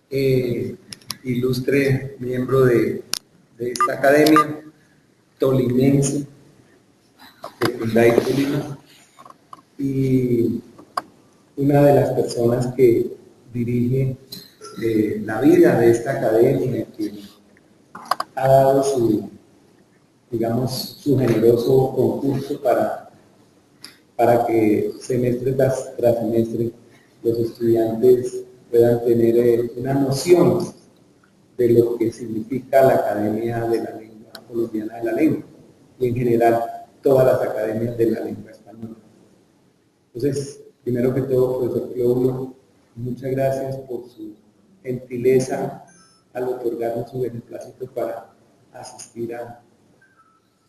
ilustre miembro de esta academia tolimense de Hyundai Tolima y una de las personas que dirige la vida de esta academia, que ha dado su, digamos, su generoso concurso para que semestre tras semestre los estudiantes puedan tener una noción de lo que significa la Academia de la Lengua Colombiana de la Lengua y en general todas las academias de la lengua española. Entonces, primero que todo, profesor Cleóbulo, muchas gracias por su gentileza al otorgarnos su beneplácito para asistir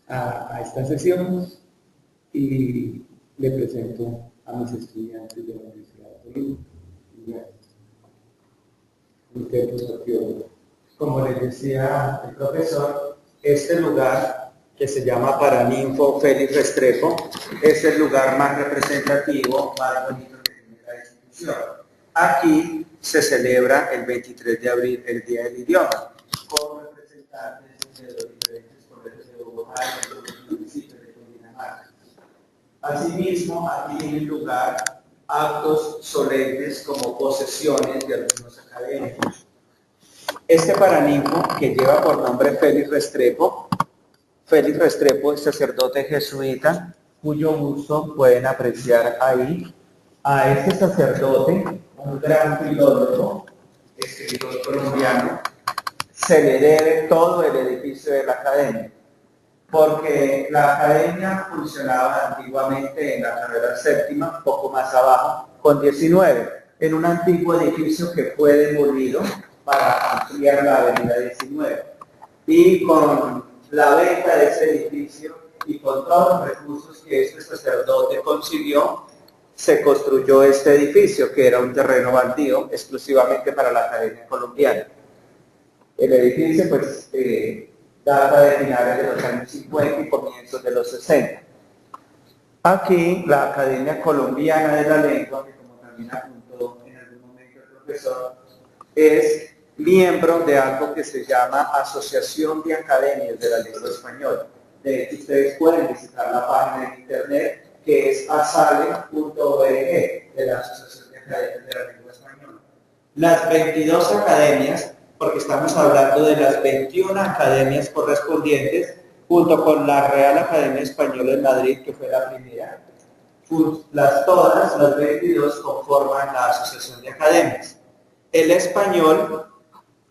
a esta sesión y le presento a mis estudiantes de la Universidad de Tolima. Gracias. Como les decía el profesor, este lugar que se llama Paraninfo Félix Restrepo es el lugar más representativo, más bonito que tiene la institución. Aquí se celebra el 23 de abril el Día del Idioma, con representantes de los diferentes colegios de Bogotá y de los municipios de Cundinamarca. Asimismo, aquí tienen lugar actos solemnes como posesiones de algunos académicos. Este paraninfo, que lleva por nombre Félix Restrepo es sacerdote jesuita, cuyo busto pueden apreciar ahí. A este sacerdote, un gran filósofo, escritor colombiano, se le debe todo el edificio de la academia, porque la academia funcionaba antiguamente en la carrera séptima, poco más abajo, con 19, en un antiguo edificio que fue demolido para ampliar la avenida 19. Y con la venta de ese edificio y con todos los recursos que este sacerdote consiguió, se construyó este edificio, que era un terreno baldío exclusivamente para la Academia Colombiana. El edificio, pues, data de finales de los años 50 y comienzos de los 60. Aquí, la Academia Colombiana de la Lengua, que como también apuntó en algún momento el profesor, es miembro de algo que se llama Asociación de Academias de la Lengua Española. De hecho, ustedes pueden visitar la página de internet que es asale.org de la Asociación de Academias de la Lengua Española. Las 22 academias, porque estamos hablando de las 21 academias correspondientes, junto con la Real Academia Española en Madrid, que fue la primera, todas las 22 conforman la Asociación de Academias. El español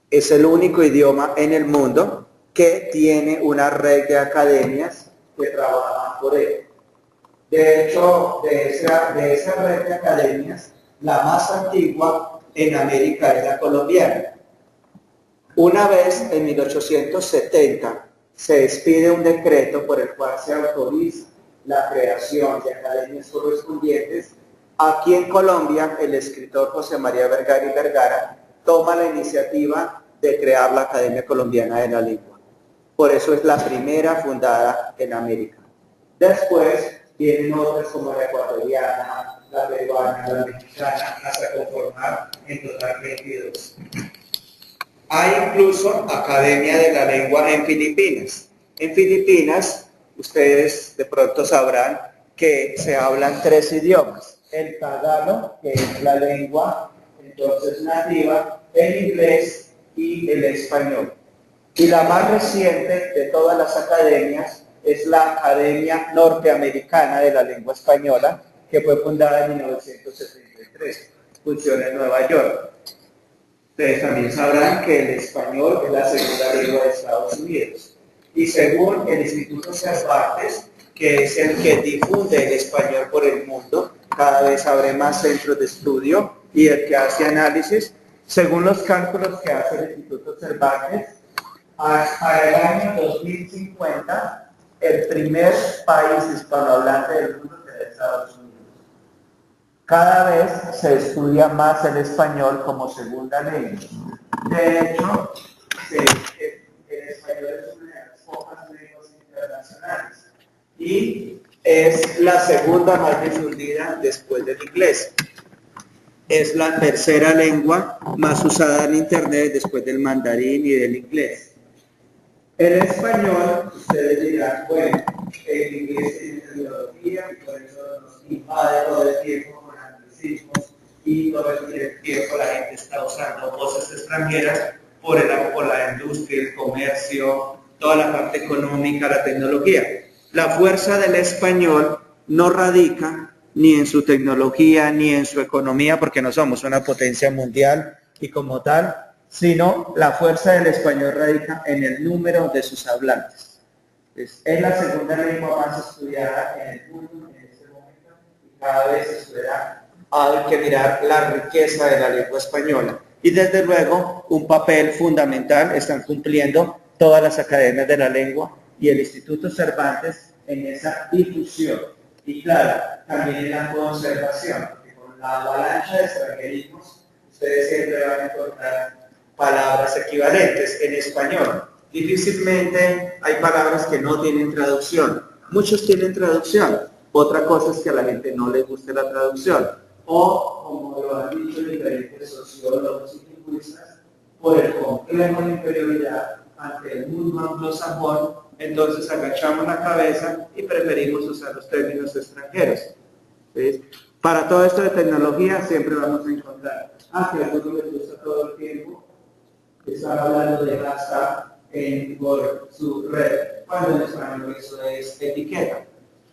es el único idioma en el mundo que tiene una red de academias que trabajan por él. De hecho, de esa red de academias, la más antigua en América es la colombiana. Una vez, en 1870, se expide un decreto por el cual se autoriza la creación de academias correspondientes. Aquí en Colombia, el escritor José María Vergara y Vergara toma la iniciativa de crear la Academia Colombiana de la Lengua. Por eso es la primera fundada en América. Después vienen otras como la ecuatoriana, la peruana, la mexicana, hasta conformar en total 22. Hay incluso Academia de la Lengua en Filipinas. En Filipinas, ustedes de pronto sabrán que se hablan 3 idiomas. El tagalo, que es la lengua entonces nativa, el inglés y el español. Y la más reciente de todas las academias es la Academia Norteamericana de la Lengua Española, que fue fundada en 1973, funciona en Nueva York. Ustedes también sabrán que el español es la segunda lengua de Estados Unidos. Y según el Instituto Cervantes, que es el que difunde el español por el mundo, cada vez abre más centros de estudio y el que hace análisis, según los cálculos que hace el Instituto Cervantes, para el año 2050, el primer país hispanohablante del mundo será Estados Unidos. Cada vez se estudia más el español como segunda lengua. De hecho, el español es una de las pocas lenguas internacionales y es la segunda más difundida después del inglés. es la tercera lengua más usada en Internet después del mandarín y del inglés. El español, ustedes dirán, bueno, el inglés tiene tecnología y por eso nos invade todo el tiempo con anglicismos y todo el tiempo la gente está usando voces extranjeras por la industria, el comercio, toda la parte económica, la tecnología. La fuerza del español no radica ni en su tecnología ni en su economía, porque no somos una potencia mundial y como tal, sino la fuerza del español radica en el número de sus hablantes. Es la segunda lengua más estudiada en el mundo en este momento y cada vez se estudiará. Hay que mirar la riqueza de la lengua española. Y desde luego, un papel fundamental están cumpliendo todas las academias de la lengua y el Instituto Cervantes en esa difusión. Y claro, también en la conservación, porque con la avalancha de extranjerismos, ustedes siempre van a encontrar palabras equivalentes en español. Difícilmente hay palabras que no tienen traducción. Muchos tienen traducción. Otra cosa es que a la gente no le guste la traducción. O, como lo han dicho diferentes sociólogos y lingüistas, por el complejo de inferioridad ante el mundo anglosajón, entonces agachamos la cabeza y preferimos usar los términos extranjeros. ¿Sí? Para todo esto de tecnología siempre vamos a encontrar, que a algunos les gusta todo el tiempo estar hablando de hashtag por su red, cuando en español eso es etiqueta.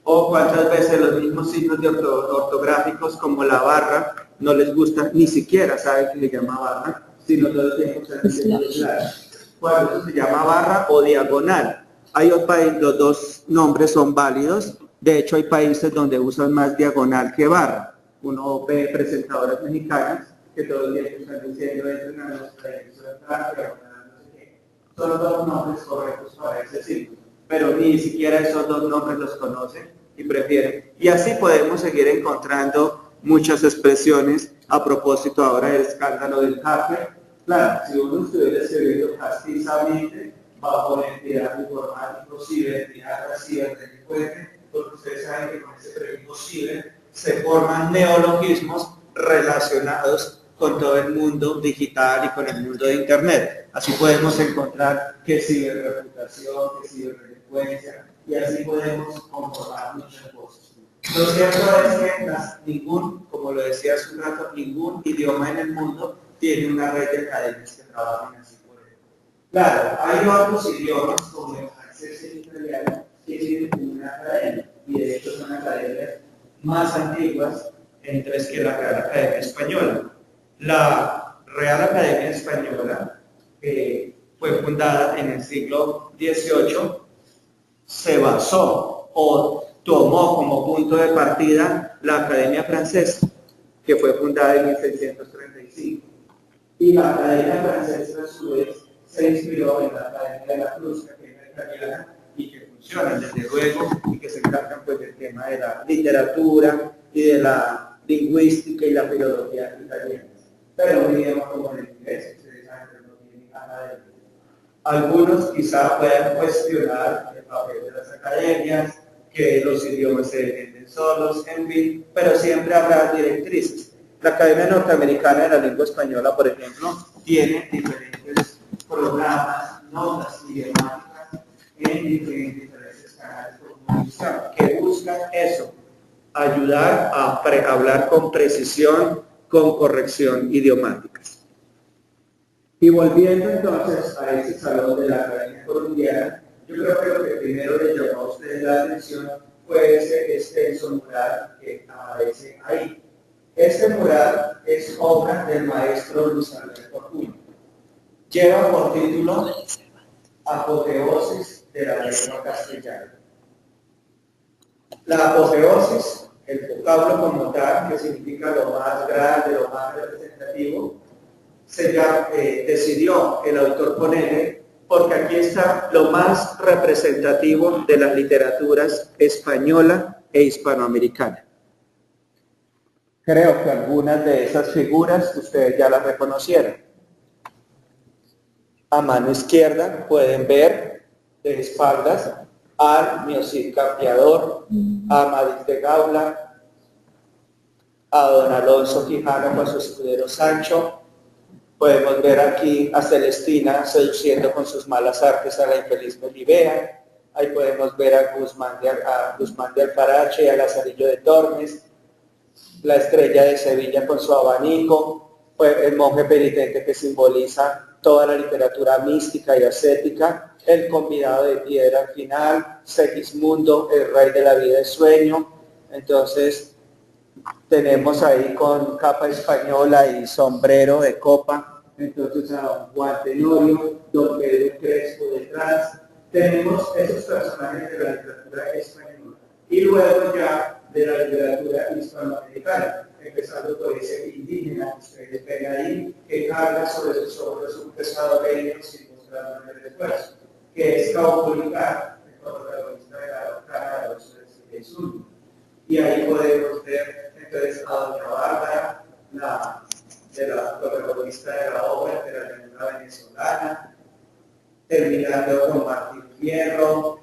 O cuántas veces los mismos signos de ortográficos como la barra no les gusta, ni siquiera saben que se llama barra, sino todo el tiempo están diciendo slash. Cuando eso se llama barra o diagonal. Hay los dos nombres son válidos. De hecho, hay países donde usan más diagonal que barra. Uno ve presentadoras mexicanas que todo el tiempo están diciendo entren a nuestra diagonal, no sé qué. Son los dos nombres correctos para ese signo, pero ni siquiera esos dos nombres los conocen y prefieren. Y así podemos seguir encontrando muchas expresiones a propósito ahora del escándalo del hacker. Claro, si uno estuviera escribiendo castizamente, bajo entidad informática, ciberentidad, ciberdelincuente, porque ustedes saben que con ese prefijo ciber se forman neologismos relacionados con todo el mundo digital y con el mundo de Internet. Así podemos encontrar que ciberreputación, que ciberdelincuencia, y así podemos comprobar muchas cosas. Lo cierto es que como lo decía hace un rato, ningún idioma en el mundo tiene una red de academias que trabajen así por él. Claro, hay otros idiomas como el francés y el italiano que tienen una academia, y de hecho son academias más antiguas entre que la Real Academia Española. La Real Academia Española, que fue fundada en el siglo XVIII, se basó o tomó como punto de partida la Academia Francesa, que fue fundada en 1635. Y la Academia Francesa, a su vez, se inspiró en la Academia de la Cruz, que es la italiana, y que funcionan desde luego, y que se encargan pues del tema de la literatura y de la lingüística y la filología italiana. Pero un idioma como el inglés, ustedes saben que no tiene nada de eso. Algunos quizá puedan cuestionar el papel de las academias, que los idiomas se defienden solos, en fin, pero siempre habrá directrices. La Academia Norteamericana de la Lengua Española, por ejemplo, tiene diferentes programas, notas idiomáticas en diferentes canales de comunicación que buscan eso, ayudar a hablar con precisión, con corrección idiomática. Y volviendo entonces a ese salón de la Academia Colombiana, yo creo que lo que primero le llamó a ustedes la atención fue ese extenso mural que aparece ahí. Este mural es obra del maestro Luis Ángel Fortuño. Lleva por título Apoteosis de la lengua castellana. La apoteosis, el vocablo como tal, que significa lo más grande, lo más representativo, decidió el autor ponerle, porque aquí está lo más representativo de las literaturas española e hispanoamericana. Creo que algunas de esas figuras ustedes ya las reconocieron. A mano izquierda pueden ver de espaldas al Miocid Campeador, a Amadís de Gaula, a don Alonso Quijano con su escudero Sancho. Podemos ver aquí a Celestina seduciendo con sus malas artes a la infeliz Melibea. Ahí podemos ver a Guzmán de Alfarache y a Lazarillo de Tormes. La estrella de Sevilla con su abanico, el monje penitente que simboliza toda la literatura mística y ascética, el convidado de piedra al final, Segismundo, el rey de la vida de sueño. Entonces tenemos ahí con capa española y sombrero de copa, entonces a don Juan Tenorio, don Pedro Crespo detrás. Tenemos esos personajes de la literatura española y luego ya de la literatura hispanoamericana, empezando por ese indígena que ustedes ven ahí, que carga sobre sus hombros un pesado leño sin mostrar el esfuerzo, que es Caupolicán, el protagonista de la cara de los Jesús. Y ahí podemos ver entonces a doña Bárbara, la protagonista de la obra de la llanura venezolana, terminando con Martín Fierro,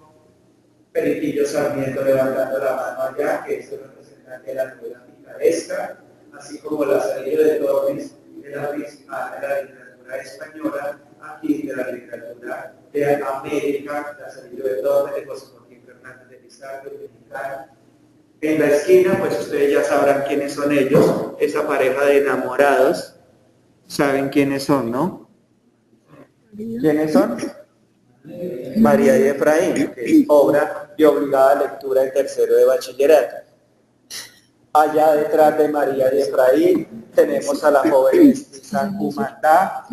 Periquillo Sarmiento levantando la mano allá, que es el representante de la novela picaresca, así como Lazarillo de Tormes, de la principal de la literatura española, aquí de la literatura de América, Lazarillo de Tormes, de José Joaquín Fernández de Pizarro, mexicano. En la esquina, pues ustedes ya sabrán quiénes son ellos, esa pareja de enamorados, saben quiénes son, ¿no? ¿Quiénes son? María y Efraín, que es obra de obligada lectura en tercero de bachillerato. Allá detrás de María y Efraín tenemos a la joven mestiza Cumandá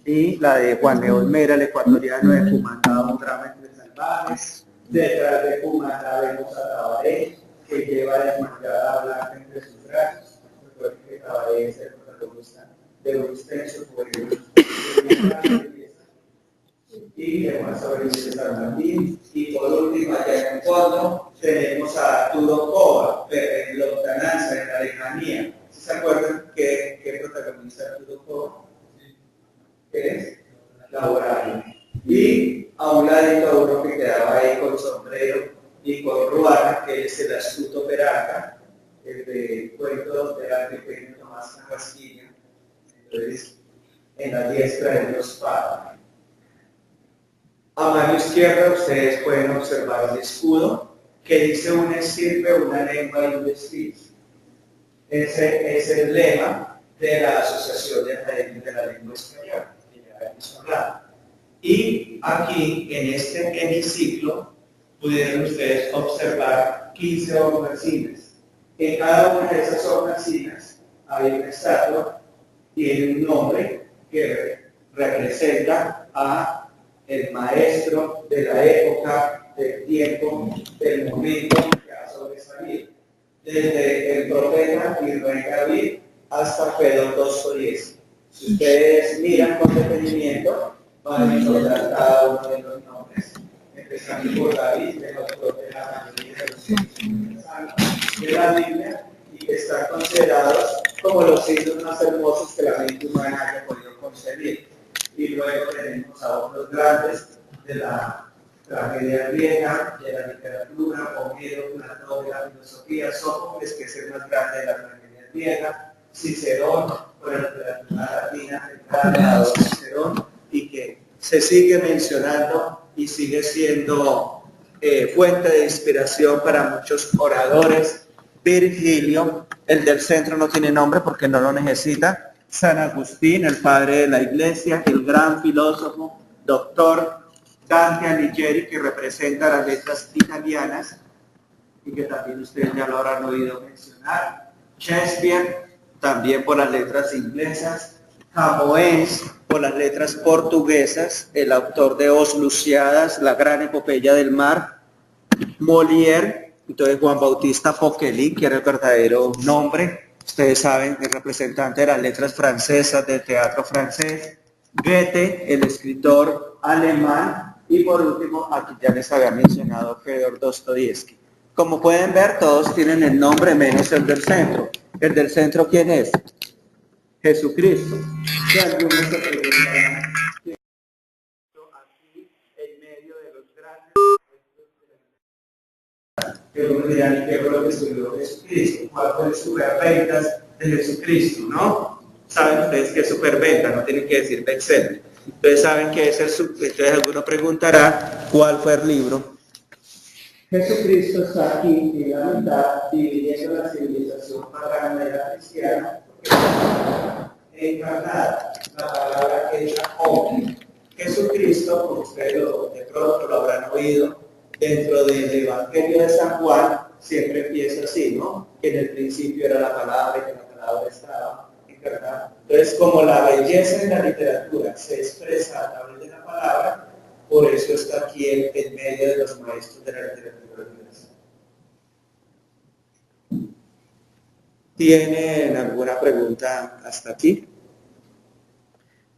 y la de Juan León Mera, el ecuatoriano de Cumandá, un drama entre salvajes. Detrás de Cumandá vemos a Tabaré, que lleva desmayada blanca entre sus brazos. Recuerden que Tabaré es el protagonista de un extenso poema. Y además sobre San Martín, y por último allá en el fondo tenemos a Arturo Cova, en lontananza, en la lejanía. ¿Sí se acuerdan qué protagoniza Arturo Cova? ¿Qué es? La Horaria. Y a un ladito uno que quedaba ahí con sombrero y con ruana, que es el astuto Peralta, el de cuento de la pequeña Tomás Carrasquilla, entonces en la diestra de los padres. A mano izquierda ustedes pueden observar el escudo que dice un estirpe, una lengua y un vestir. Ese es el lema de la Asociación de Academias de la Lengua Española, que ya hemos hablado. Y aquí, en este hemiciclo, pudieron ustedes observar 15 hornacinas. En cada una de esas hornacinas hay una estatua, tiene un nombre que representa a el maestro de la época, del tiempo, del momento que ha sobresalido. Desde el profeta y rey David hasta Fedor Dostoyevsky. Si ustedes miran con detenimiento, van a encontrar cada uno de los nombres, empezando por David, de la mayoría de los signos de la Biblia, y que están considerados como los signos más hermosos que la mente humana haya podido concebir. Y luego tenemos a otros grandes de la tragedia griega, de la literatura, Homero, Platón, de la filosofía, Sófocles, que es el más grande de la tragedia griega, Cicerón, por la literatura latina, el gran Cicerón, y que se sigue mencionando y sigue siendo fuente de inspiración para muchos oradores. Virgilio, el del centro no tiene nombre porque no lo necesita. San Agustín, el padre de la iglesia, el gran filósofo, doctor Dante Alighieri, que representa las letras italianas y que también ustedes ya lo habrán oído mencionar. Shakespeare, también por las letras inglesas. Camões, por las letras portuguesas, el autor de Os Lusíadas, la gran epopeya del mar. Molière, entonces Juan Bautista Poquelin, que era el verdadero nombre. Ustedes saben, el representante de las letras francesas del teatro francés. Goethe, el escritor alemán. Y por último, aquí ya les había mencionado Fedor Dostoyevsky. Como pueden ver, todos tienen el nombre menos el del centro. ¿El del centro quién es? Jesucristo. Si alguno se pregunta, aquí en medio de los grandes que algunos dirán, ¿y qué fue lo que escribió Jesucristo? ¿Cuál fue el superventas de Jesucristo? ¿No? Saben ustedes que es superventa, no tienen que decir bestseller. Entonces saben que es el entonces alguno preguntará, ¿cuál fue el libro? Jesucristo está aquí en la mitad, dividiendo la civilización pagana de la cristiana, porque encarnada, la palabra hecha hombre. Jesucristo, como ustedes de pronto lo habrán oído, dentro del Evangelio de San Juan, siempre empieza así, ¿no? Que en el principio era la palabra y que la palabra estaba encarnada. Entonces, como la belleza en la literatura se expresa a través de la palabra, por eso está aquí en medio de los maestros de la literatura universal. ¿Tienen alguna pregunta hasta aquí?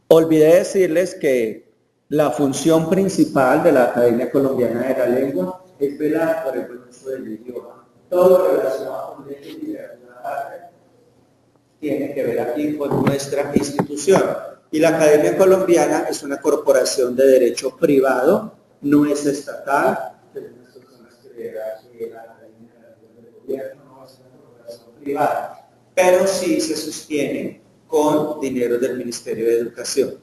Olvidé decirles que la función principal de la Academia Colombiana de la Lengua es velar por el buen uso del idioma. Todo lo relacionado con lengua y literatura patria tiene que ver aquí con nuestra institución. Y la Academia Colombiana es una corporación de derecho privado, no es estatal. Tenemos personas que verán que la Academia del Gobierno no es una corporación privada, pero sí se sostiene con dinero del Ministerio de Educación.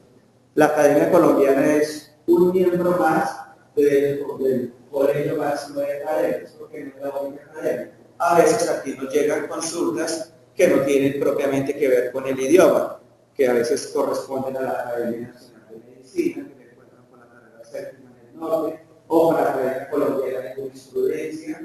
La Academia Colombiana es un miembro más del Colegio Máximo de Academias, porque no es la única academia. A veces aquí nos llegan consultas que no tienen propiamente que ver con el idioma, que a veces corresponden a la Academia Nacional de Medicina, que se encuentran con la carrera séptima en el norte, o con la Academia Colombiana de Jurisprudencia,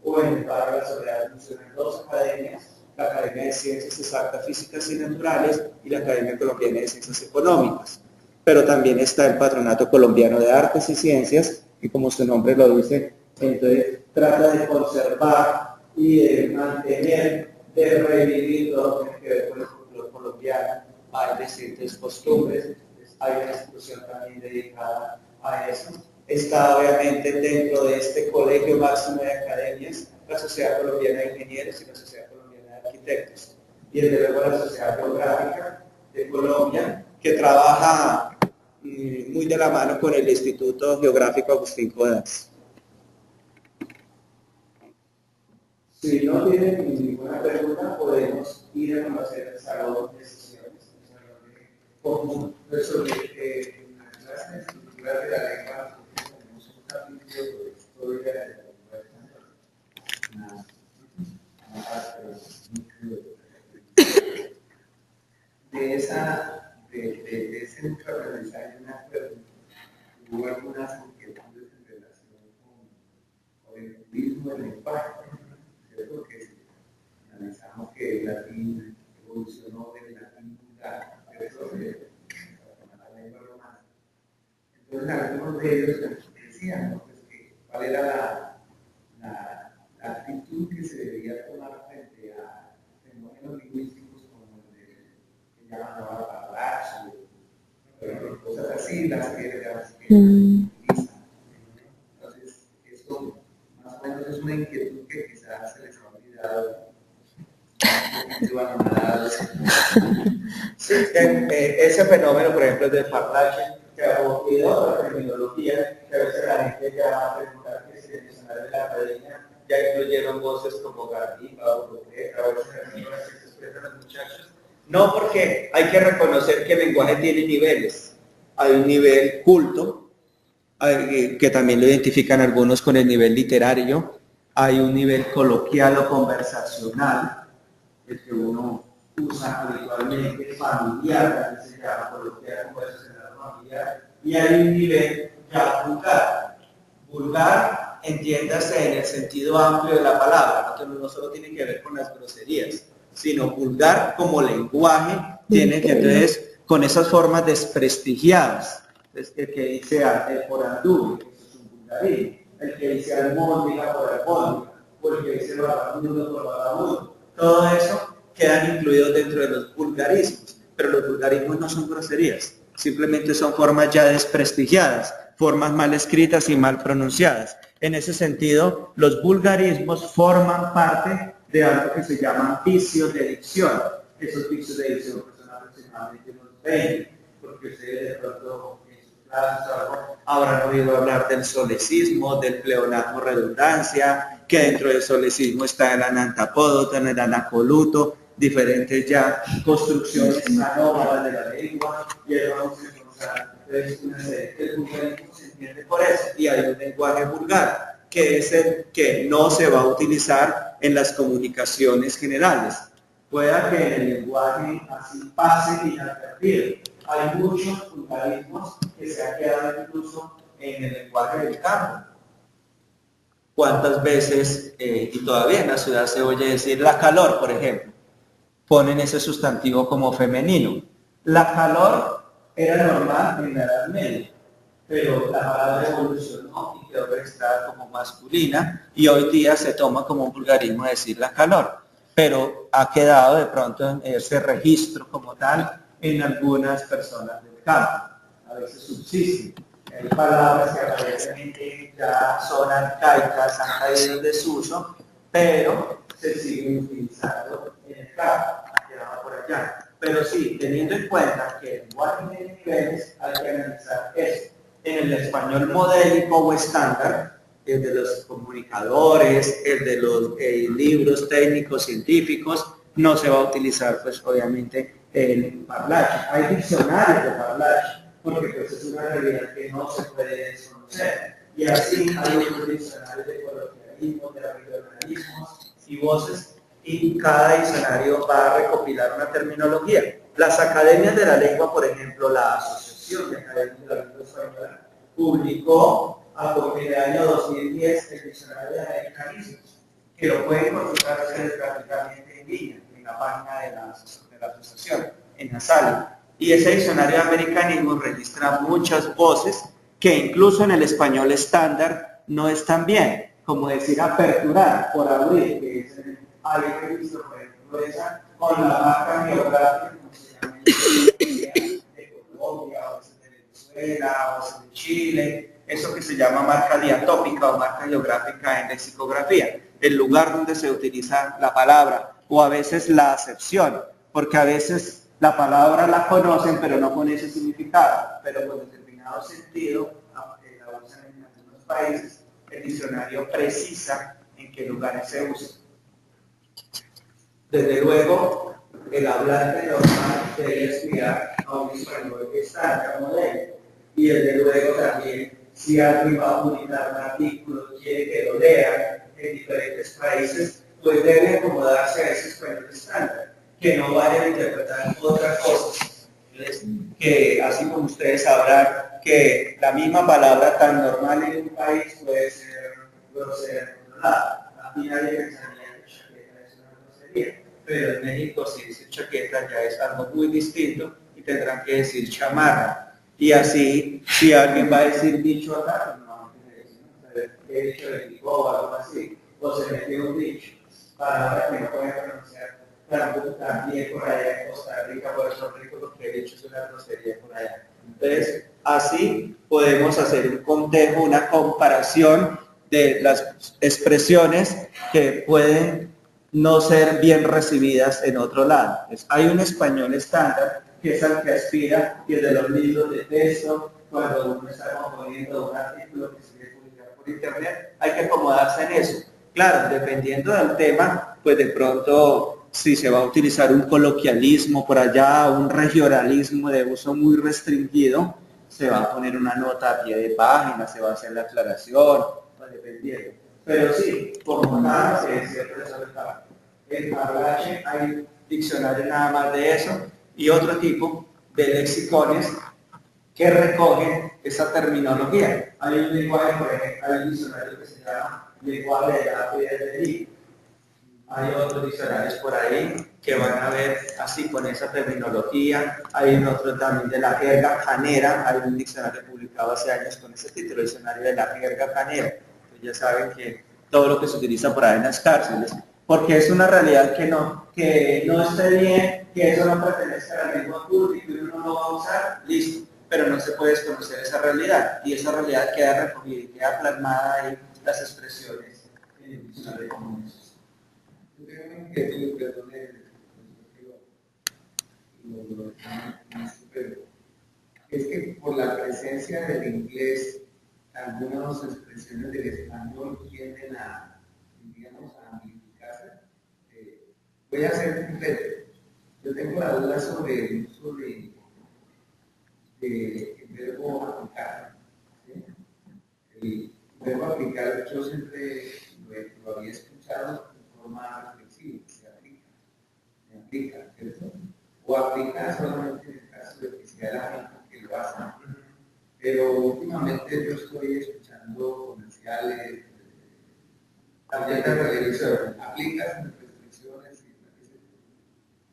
o en el barrio de la Soledad funcionan dos academias, la Academia de Ciencias Exactas, Físicas y Naturales y la Academia Colombiana de Ciencias Económicas. Pero también está el Patronato Colombiano de Artes y Ciencias, que como su nombre lo dice, entonces trata de conservar y de mantener, de revivir todo lo que tiene que ver con el folclore colombiano. Hay distintas costumbres, hay una institución también dedicada a eso. Está obviamente dentro de este Colegio Máximo de Academias la Sociedad Colombiana de Ingenieros y la Sociedad Colombiana de Arquitectos. Y desde luego la Sociedad Geográfica de Colombia, que trabaja muy de la mano con el Instituto Geográfico Agustín Codazzi. Si no tienen ninguna pregunta, podemos ir a conocer el salón de sesiones. Como sobre la clase de estructura de la lengua, tenemos un capítulo de historia de la lengua española. De ese ultraaprendizaje, hubo algunas inquietudes en relación con el turismo del lenguaje, ¿cierto? Que si analizamos que el latín evolucionó del latín vulgar, la lengua romana. Entonces, algunos de ellos decían, ¿no? Pues que cuál era la actitud que se debía tomar frente a fenómenos lingüísticos como el que llaman ahora paralaje, cosas así, las que utilizan. Entonces, esto más o menos es una inquietud que quizás se les ha olvidado. Sí, ese fenómeno, por ejemplo, del parlache, que ha ocurrido otra terminología, que a veces la gente ya va a preguntar que si el diccionario de la academia ya incluyeron voces como gardipa o coqueta, o esas animas que se expresan los muchachos. No, porque hay que reconocer que el lenguaje tiene niveles. Hay un nivel culto, que también lo identifican algunos con el nivel literario. Hay un nivel coloquial o conversacional, el que uno usa habitualmente, familiar, que se llama coloquial, conversacional, familiar. Y hay un nivel ya vulgar. Vulgar, entiéndase en el sentido amplio de la palabra, no solo tiene que ver con las groserías, sino vulgar como lenguaje, tiene que entonces con esas formas desprestigiadas. Es el que dice arte por andú, eso es un vulgarismo. El que dice almóndiga por almóndiga, o el que dice vagabundo por vagabundo. Todo eso quedan incluidos dentro de los vulgarismos, pero los vulgarismos no son groserías, simplemente son formas ya desprestigiadas, formas mal escritas y mal pronunciadas. En ese sentido, los vulgarismos forman parte de algo que se llaman vicios de dicción. Esos vicios de dicción son aproximadamente unos 20, porque ustedes de pronto en sus clases habrán oído hablar del solecismo, del pleonasmo redundancia, que dentro del solecismo está el anantapódoto, el anacoluto, diferentes ya construcciones anómalas de la lengua, y ahí vamos a encontrar una serie. El vulgarismo se entiende por eso, y hay un lenguaje vulgar, que es el que no se va a utilizar en las comunicaciones generales. Pueda que en el lenguaje así pase inadvertido. Hay muchos vulgarismos que se han quedado incluso en el lenguaje del campo. ¿Cuántas veces, y todavía en la ciudad se oye decir la calor, por ejemplo? Ponen ese sustantivo como femenino. La calor era normal en la Edad Media, pero la palabra evolucionó y quedó registrada como masculina, y hoy día se toma como un vulgarismo decir la calor, pero ha quedado de pronto en ese registro como tal en algunas personas del campo. A veces subsisten. Hay palabras que aparentemente ya son arcaicas, han caído en desuso, pero se siguen utilizando en el campo, ha quedado por allá. Pero sí, teniendo en cuenta que el lenguaje de niveles, hay que analizar eso. En el español modélico o estándar, el de los comunicadores, el de los libros técnicos científicos, no se va a utilizar, pues obviamente, el parlache. Hay diccionarios de parlache, porque pues es una realidad que no se puede desconocer. Y así hay otros diccionarios de coloquialismos, de regionalismos y voces, y cada diccionario va a recopilar una terminología. Las academias de la lengua, por ejemplo, la Asociación de Academias de la Lengua Española, publicó a partir del año 2010 el Diccionario de Americanismos, que lo pueden consultar ustedes prácticamente en línea, en la página de la asociación, en la sala. Y ese diccionario de americanismos registra muchas voces que incluso en el español estándar no están bien, como decir aperturar, por abrir, que es hay registro, por ejemplo, esa, con la marca geográfica, como se llama de Colombia, o de Venezuela, o de Chile, eso que se llama marca diatópica o marca geográfica en lexicografía, el lugar donde se utiliza la palabra, o a veces la acepción, porque a veces la palabra la conocen, pero no con ese significado, pero con determinado sentido, la usan en algunos países, el diccionario precisa en qué lugares se usa. Desde luego, el hablante normal debe estudiar a un español estándar modelo. Y desde luego también, si alguien va a publicar un artículo, quiere que lo lean en diferentes países, pues debe acomodarse a ese español estándar, que no vaya a interpretar otras cosas. Que así como ustedes sabrán que la misma palabra tan normal en un país puede ser grosera en otro lado. Aquí nadie pensaría que chaqueta es una grosería, pero en México si dice chaqueta ya es algo muy distinto y tendrán que decir chamarra. Y así, si alguien va a decir dicho acá, no, he dicho de dijo o algo así, o se metió un dicho, palabra que no pueden pronunciar también por allá en Costa Rica, Puerto Rico, lo que he dicho es una grosería por allá. Entonces, así podemos hacer un cotejo, una comparación de las expresiones que pueden no ser bien recibidas en otro lado. Entonces, hay un español estándar que es al que aspira, y el de los libros de texto, cuando uno está componiendo un artículo que se quiere publicar por internet, hay que acomodarse en eso. Claro, dependiendo del tema, pues de pronto si se va a utilizar un coloquialismo por allá, un regionalismo de uso muy restringido, se va a poner una nota a pie de página, se va a hacer la aclaración, dependiendo. Pero sí, como nada, se decía el profesor en Parlache hay diccionarios nada más de eso y otro tipo de lexicones que recogen esa terminología. Hay un lenguaje, por ejemplo, hay un diccionario que se llama lenguaje de la fidelidad. Hay otros diccionarios por ahí que van a ver así con esa terminología. Hay un otro también de la jerga canera. Hay un diccionario publicado hace años con ese título, diccionario de la jerga canera. Pues ya saben que todo lo que se utiliza por ahí en las cárceles, porque es una realidad que no esté bien, que eso no pertenezca a la lengua pública y uno no lo va a usar, listo. Pero no se puede desconocer esa realidad, y esa realidad queda recogida y queda plasmada en las expresiones en el diccionario común. Es que por la presencia del inglés, algunas expresiones del español tienden a tendríamos a amplificarse. Voy a ser concreto. Yo tengo la duda sobre el uso del verbo aplicar. ¿Sí? El verbo aplicar yo siempre lo había escuchado de forma reflexiva, se aplica, ¿cierto? O aplica solamente en el caso de que sea la gente que lo hace. Pero últimamente yo estoy escuchando comerciales, también de televisión, aplicas restricciones.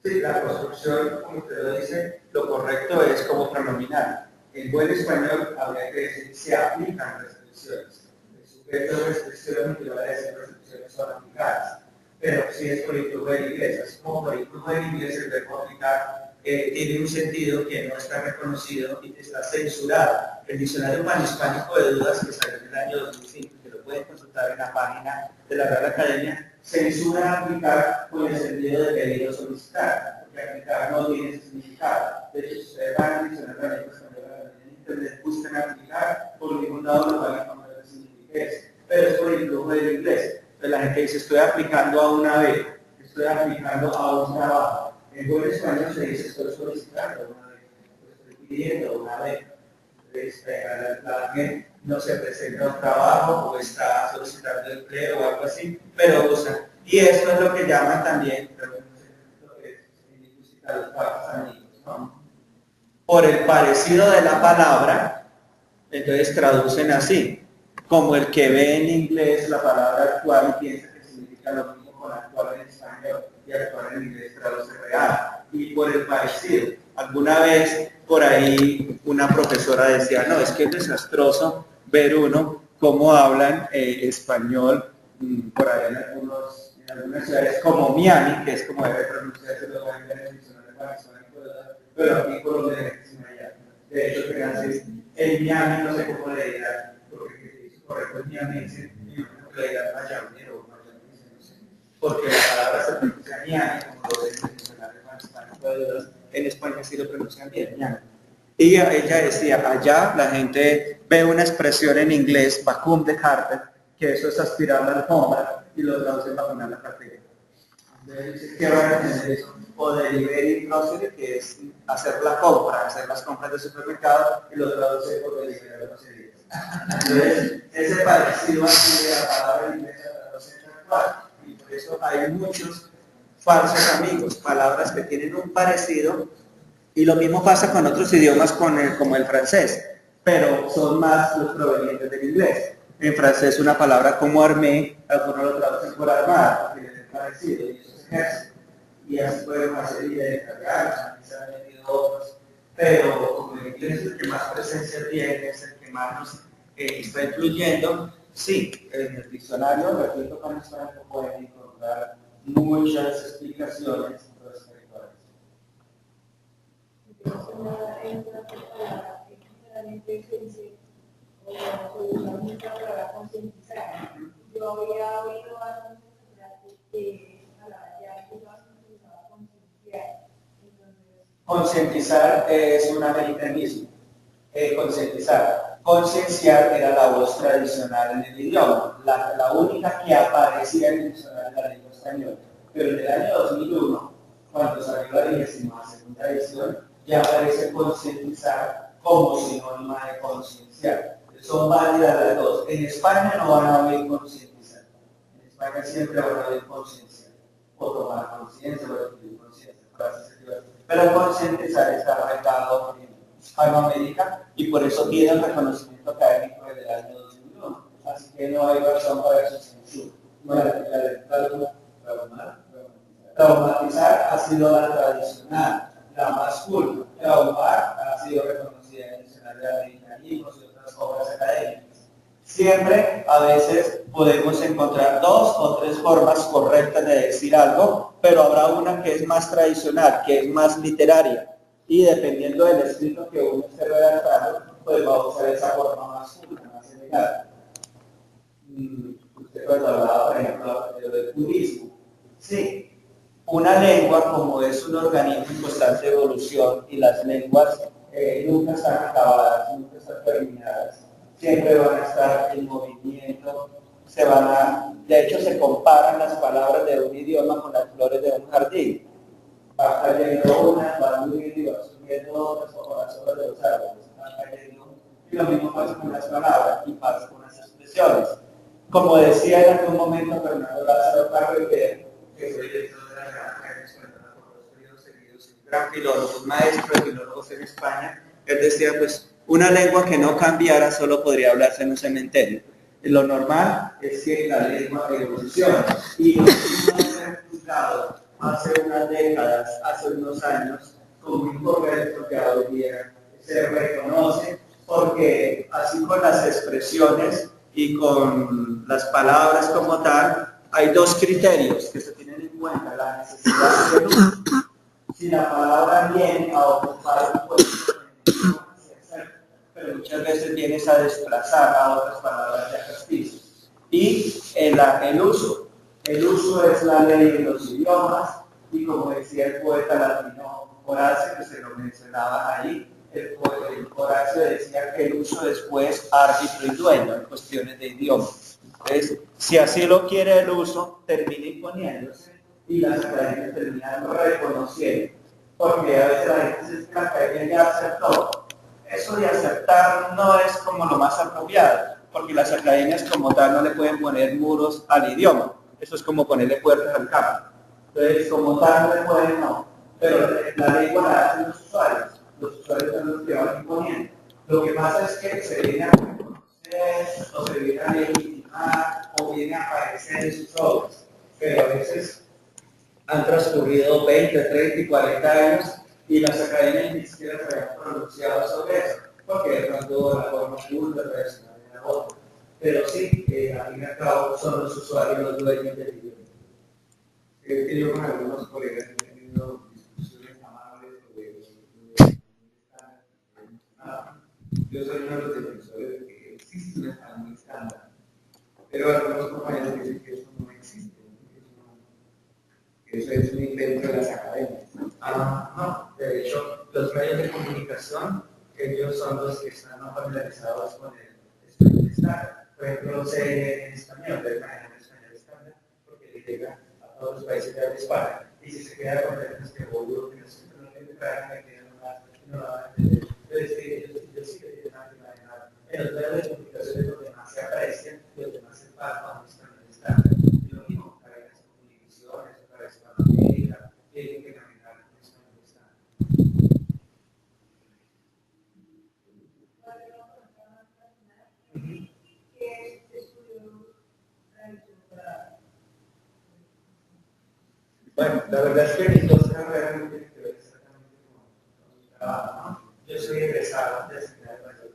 Sí, la construcción, como usted lo dice, lo correcto es como pronominal. En buen español habría que decir se aplican restricciones. El sujeto de restricciones equivale a decir restricciones son aplicadas. Pero si es por influjo del inglés, así como por influjo del inglés el verbo aplicar tiene un sentido que no está reconocido y que está censurado. El diccionario panhispánico de dudas que salió en el año 2005, que lo pueden consultar en la página de la Real Academia, censura aplicar con el sentido de pedir o solicitar, porque aplicar no tiene ese significado. De hecho, si ustedes van al diccionario de la lengua española en internet, buscan aplicar, por ningún lado lo van a encontrar qué significa eso. Pero es por el influjo del inglés. Entonces la gente dice, estoy aplicando a una vez, estoy aplicando a un trabajo. En buen español se dice, estoy solicitando una vez, estoy pidiendo una vez. Alguien no se presenta a un trabajo o está solicitando empleo o algo así, pero usa. Y esto es lo que llaman también, lo que en lingüística los papas amigos, ¿no? Por el parecido de la palabra, entonces traducen así, como el que ve en inglés la palabra actual y piensa que significa lo mismo con actual en español y actual en inglés traduce real. Y por el parecido. Alguna vez por ahí una profesora decía, no, es que es desastroso ver uno cómo hablan español por ahí en algunas ciudades como Miami, que es como debe pronunciarse lo que en el diccionario panhispánico, pero aquí Colombia es Miami. De hecho, que haces en Miami, no sé cómo le dirán, porque es correcto, es Miami, le dirán Miami o Miami, no sé, porque la palabra se pronuncia Miami, como lo es en el diccionario panhispánico de dudas. En España sí lo pronuncian bien, Miami. Y ella decía, allá la gente ve una expresión en inglés, vacuum the carpet, que eso es aspirar la alfombra, y lo traducen vacunar la cartera. Entonces, ¿qué van a entender eso? O delivery grocery, que es hacer la compra, hacer las compras de supermercado, y lo traduce por delivery grocery. Entonces, ese parecido así de la palabra inglesa traduce actual, y por eso hay muchos falsos amigos, palabras que tienen un parecido, y lo mismo pasa con otros idiomas como el francés, pero son más los provenientes del inglés. En francés una palabra como armé, algunos lo traducen por armar, porque es parecido, y eso es ejército. Y así podemos hacer ideas de italianos, aquí se han metido otros, pero como el inglés es el que más presencia tiene, es el que más nos está incluyendo, sí, en el diccionario, repito, panhispánico pueden encontrar muchas explicaciones respecto a Yo había oído algo que concientizar es un americanismo. Concientizar. Concienciar era la voz tradicional en el idioma, la única que aparecía en el diccionario de la lengua española. Pero en el año 2001, cuando salió la 12ª edición, ya aparece concientizar como sinónima de concienciar. Son válidas las dos. En España no van a oír concientizar. En España siempre van a oír concienciar. O tomar conciencia o adquirir conciencia. Pero concientizar está arraigado en Hispanoamérica y por eso tiene el reconocimiento académico desde el año 2001. Así que no hay razón para su censura. Traumatizar ha sido la tradicional, la más cool. Traumar ha sido reconocida en el diccionario de americanismos y otras obras académicas. Siempre, a veces, podemos encontrar dos o tres formas correctas de decir algo, pero habrá una que es más tradicional, que es más literaria. Y dependiendo del escrito que uno esté redactando, pues va a usar esa forma más culta, más elegante. Usted cuando hablaba, por ejemplo, del budismo. Sí, una lengua, como es un organismo en constante evolución, y las lenguas nunca están acabadas, nunca están terminadas, siempre van a estar en movimiento, de hecho se comparan las palabras de un idioma con las flores de un jardín. Va cayendo una, va subiendo y va subiendo otras, o las hojas de los árboles, van cayendo. Y lo mismo pasa con las palabras y pasa con las expresiones. Como decía en algún momento Fernando Lázaro Carreter, que fue director de la Real Academia Española por 2 periodos seguidos, un gran filólogo, un maestro de filólogos en España, él decía, pues, una lengua que no cambiara solo podría hablarse en un cementerio. Lo normal es que la lengua evolucione. Y lo que hemos juzgado hace unas décadas, hace unos años, como incorrecto, que hoy día se reconoce, porque así con las expresiones y con las palabras como tal, hay dos criterios que se tienen en cuenta: la necesidad de luz. Si la palabra viene a ocupar un puesto, pero muchas veces vienes a desplazar a otras palabras de ejercicio. Y el uso. El uso es la ley de los idiomas, y como decía el poeta latino Horacio, que se lo mencionaba ahí, el Horacio decía que el uso después árbitro y dueño en cuestiones de idioma. Entonces, si así lo quiere el uso, termina imponiéndose y las academias terminan reconociendo, porque a veces la gente dice que la academia ya aceptó. Eso de aceptar no es como lo más apropiado, porque las academias como tal no le pueden poner muros al idioma. Eso es como ponerle puertas al campo. Entonces, como tal no le pueden, no. Pero la lengua la hacen los usuarios. Los usuarios son los que van imponiendo. Lo que pasa es que se viene a reconocer, o se viene a legitimar, o viene a aparecer en sus obras. Pero a veces han transcurrido 20, 30 y 40 años y las academias ni siquiera se habían pronunciado sobre eso, porque de pronto la forma culta, tradicional de la otra. Pero sí, al fin y al cabo son los usuarios los dueños del idioma. Creo que yo con algunos colegas he tenido discusiones amables sobre yo soy uno de los defensores de que existe un español estándar, pero algunos compañeros dicen que eso no existe, que eso es un invento de las academias. No, de hecho, los medios de comunicación, ellos son los que están más familiarizados con el español estándar. Por ejemplo, CNN en español, debe manejar el español estándar, porque le llega a todos los países de habla hispana. Y si se queda con términos que obvio que no se traen, me quedan más, no lo van a entender. Entonces, ellos sí que tienen que manejar. En los medios de comunicación es donde más se aprecia y donde más se palpa un español estándar. Y lo mismo para las comunicaciones, para Hispanoamérica, tienen que manejar un español estándar. Bueno, la verdad es que mis dos carreras no tienen que ver exactamente con mi trabajo, ¿no? Yo soy egresado de Secretaría de Mayor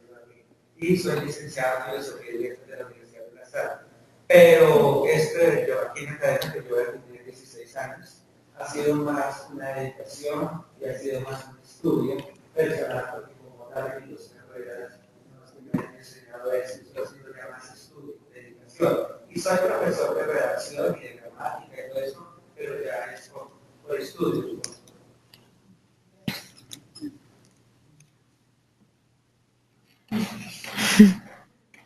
y soy licenciado en filosofía y letras de la Universidad de La Salle. Pero yo aquí en la academia, que yo voy a cumplir 16 años, ha sido más una dedicación y ha sido más un estudio personal, porque como tal en dos carreras no me han enseñado eso, ha sido ya más estudio, dedicación. Y soy profesor de redacción y de gramática y todo eso, pero ya es por estudio.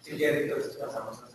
Si quieren, entonces pasamos a